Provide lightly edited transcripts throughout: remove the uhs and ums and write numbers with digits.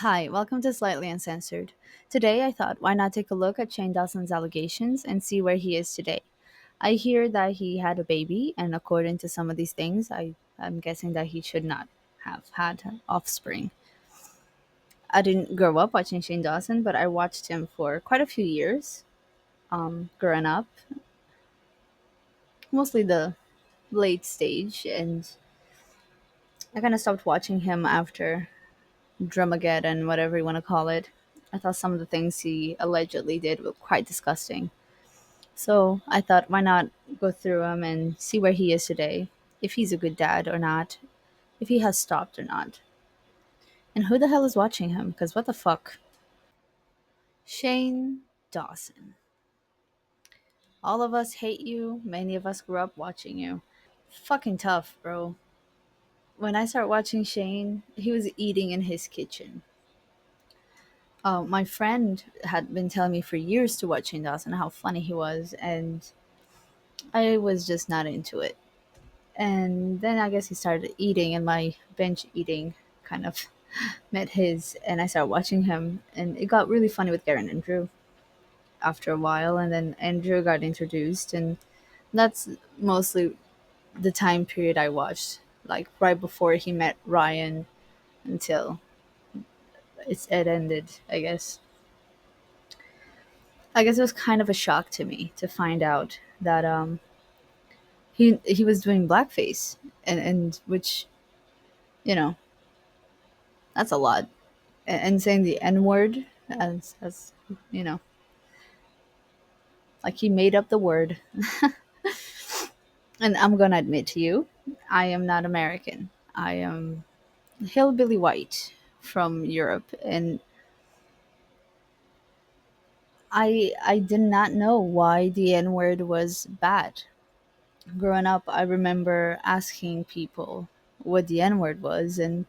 Hi, welcome to Slightly Uncensored. Today I thought, why not take a look at Shane Dawson's allegations and see where he is today? I hear that he had a baby, and according to some of these things, I'm guessing that he should not have had offspring. I didn't grow up watching Shane Dawson, but I watched him for quite a few years, growing up, mostly the late stage, and I kind of stopped watching him after Drumageddon, whatever you want to call it. I thought some of the things he allegedly did were quite disgusting. So I thought, why not go through him and see where he is today, if he's a good dad or not, if he has stopped or not, and who the hell is watching him? Because what the fuck? Shane Dawson. All of us hate you. Many of us grew up watching you. Fucking tough, bro. When I started watching Shane, he was eating in his kitchen. My friend had been telling me for years to watch Shane Dawson, how funny he was, and I was just not into it. And then I guess he started eating, and my binge eating kind of met his, and I started watching him, and it got really funny with Garen and Drew after a while, and then Andrew got introduced, and that's mostly the time period I watched, like right before he met Ryan until it ended. I guess it was kind of a shock to me to find out that he was doing blackface, and which, you know, that's a lot. And saying the N word as you know, like he made up the word. And I'm gonna admit to you, I am not American. I am hillbilly white from Europe, and I did not know why the N word was bad. Growing up, I remember asking people what the N word was, and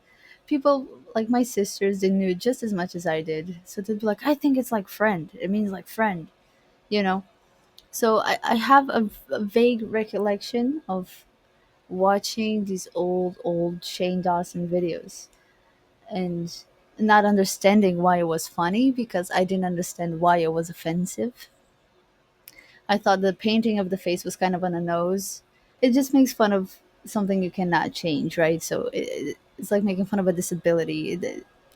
people like my sisters, they knew just as much as I did. So they'd be like, "I think it's like friend. It means like friend," you know. So I have a vague recollection of watching these old Shane Dawson videos and not understanding why it was funny because I didn't understand why it was offensive. I thought the painting of the face was kind of on the nose. It just makes fun of something you cannot change, right? So it's like making fun of a disability.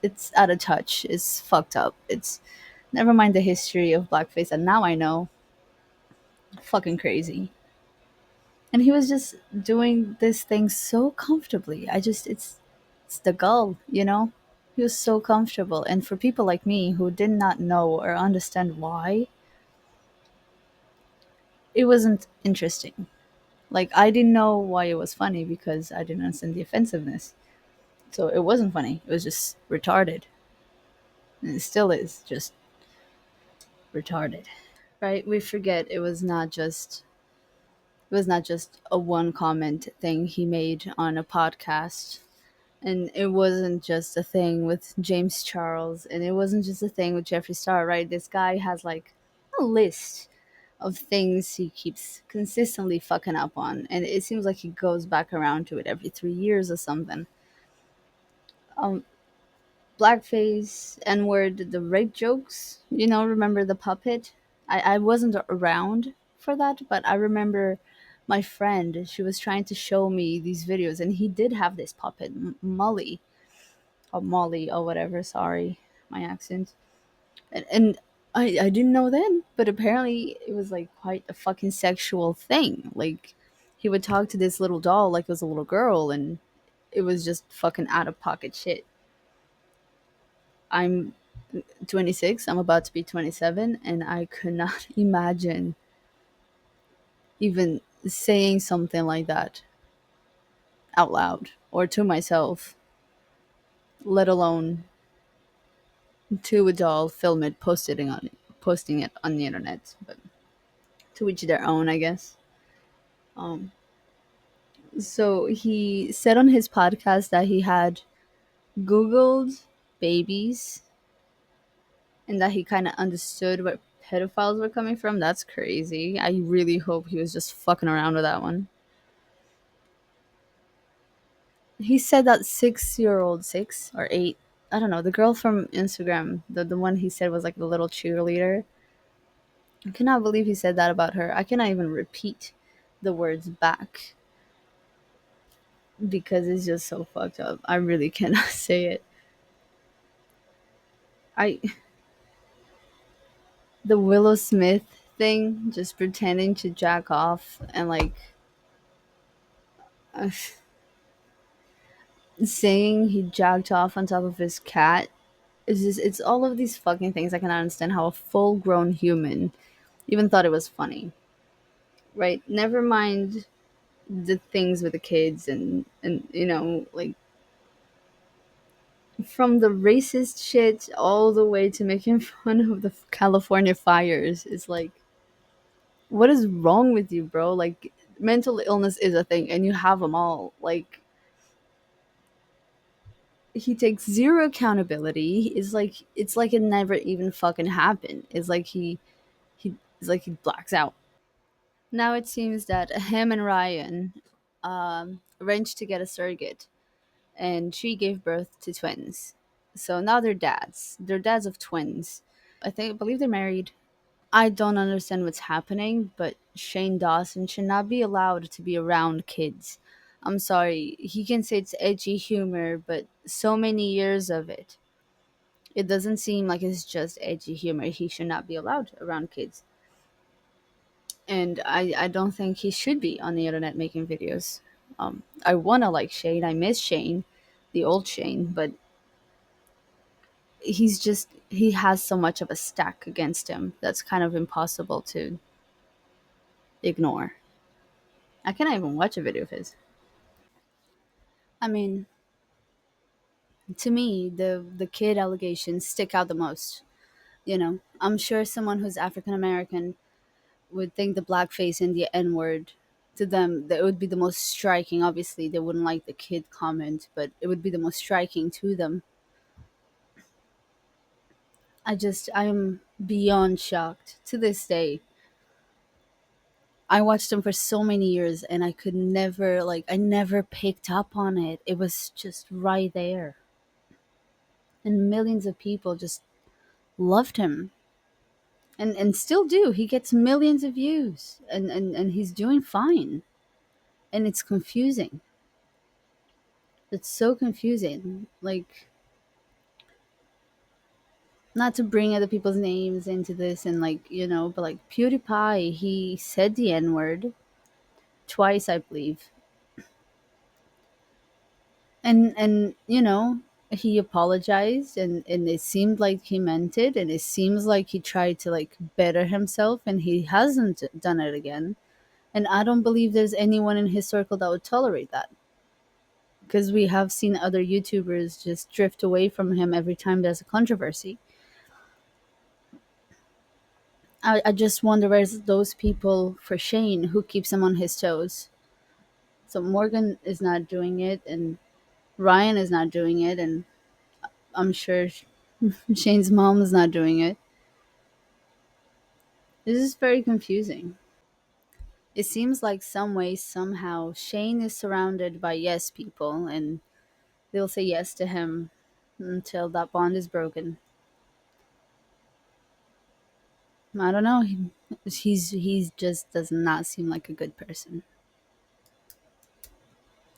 It's out of touch. It's fucked up. It's never mind the history of blackface, and now I know. Fucking crazy. And he was just doing this thing so comfortably. It's the gull, you know. He was so comfortable, and for people like me who did not know or understand why, it wasn't interesting. Like I didn't know why it was funny because I didn't understand the offensiveness. So it wasn't funny. It was just retarded, and it still is just retarded. Right? We forget it was not just a one comment thing he made on a podcast. And it wasn't just a thing with James Charles, and it wasn't just a thing with Jeffree Star, right? This guy has like a list of things he keeps consistently fucking up on, and it seems like he goes back around to it every 3 years or something. Um, Blackface, N word, the rape jokes. Remember the puppet? I wasn't around for that, but I remember my friend. She was trying to show me these videos, and he did have this puppet, Molly or Molly or whatever. Sorry, my accent. And I didn't know then, but apparently it was like quite a fucking sexual thing. Like he would talk to this little doll like it was a little girl, and it was just fucking out of pocket shit. I'm 26. I'm about to be 27, and I could not imagine even saying something like that out loud or to myself, let alone to a doll, film it, posting it on the internet. But to each their own, I guess. Um, so he said on his podcast that he had Googled babies and that he kind of understood where pedophiles were coming from. That's crazy. I really hope he was just fucking around with that one. He said that 6 or 8 I don't know, the girl from Instagram, the one he said was like the little cheerleader. I cannot believe he said that about her. I cannot even repeat the words back because it's just so fucked up. I really cannot say it. I The Willow Smith thing, just pretending to jack off and like uh, saying he jacked off on top of his cat. It's all of these fucking things. I cannot understand how a full grown human even thought it was funny. Right? Never mind the things with the kids and like from the racist shit all the way to making fun of the California fires. It's like, what is wrong with you, bro? Like, mental illness is a thing and you have them all. Like, he takes zero accountability. It's like it never even fucking happened. He it's like he blacks out. Now it seems that him and Ryan arranged to get a surrogate, and she gave birth to twins. So now they're dads. They're dads of twins. I believe they're married. I don't understand what's happening, but Shane Dawson should not be allowed to be around kids. I'm sorry. He can say it's edgy humor, but so many years of it. It doesn't seem like it's just edgy humor. He should not be allowed around kids. And I don't think he should be on the internet making videos. I want to like Shane. I miss Shane, the old Shane, but he has so much of a stack against him that's kind of impossible to ignore. I cannot even watch a video of his. I mean, to me, the kid allegations stick out the most. I'm sure someone who's African American would think the blackface and the N word, to them that would be the most striking. Obviously, they wouldn't like the kid comment, but it would be the most striking to them. I am beyond shocked to this day. I watched him for so many years and I could never, I never picked up on it. It was just right there. And millions of people just loved him and still do. He gets millions of views and he's doing fine. And it's confusing. It's so confusing. Like, not to bring other people's names into this and but like PewDiePie, he said the N word twice, I believe. And he apologized and it seemed like he meant it and it seems like he tried to like better himself and he hasn't done it again. And I don't believe there's anyone in his circle that would tolerate that because we have seen other YouTubers just drift away from him every time there's a controversy. I just wonder where's those people for Shane who keeps him on his toes. So Morgan is not doing it and Ryan is not doing it and I'm sure Shane's mom is not doing it. This is very confusing. It seems like some way, somehow, Shane is surrounded by yes people, and they'll say yes to him until that bond is broken. I don't know. He's just does not seem like a good person.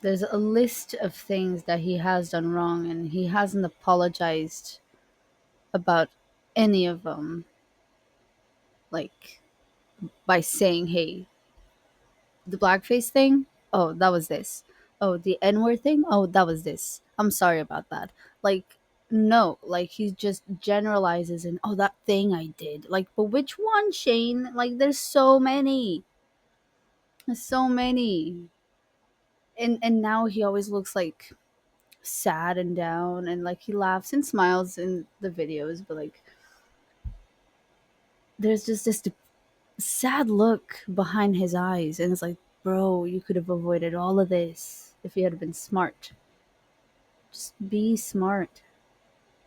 There's a list of things that he has done wrong, and he hasn't apologized about any of them. Like by saying, "Hey, the blackface thing, oh, that was this. Oh, the N-word thing, oh, that was this. I'm sorry about that." Like, no, like he just generalizes and, oh, that thing I did. Like, but which one, Shane? Like, there's so many. There's so many. And now he always looks like sad and down and like he laughs and smiles in the videos, but like there's just this sad look behind his eyes and it's like, bro, you could have avoided all of this if you had been smart. Just be smart.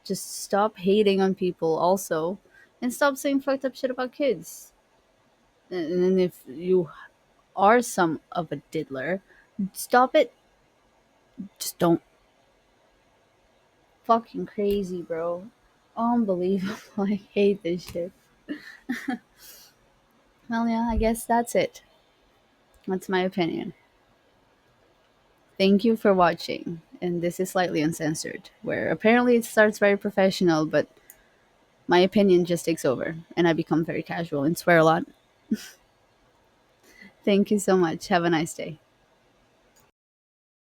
Just stop hating on people also and stop saying fucked up shit about kids. And then if you are some of a diddler, stop it. Just don't. Fucking crazy, bro. Unbelievable. I hate this shit. Well, yeah, I guess that's it. That's my opinion. Thank you for watching. And this is slightly uncensored, where apparently it starts very professional, but my opinion just takes over and I become very casual and swear a lot. Thank you so much. Have a nice day.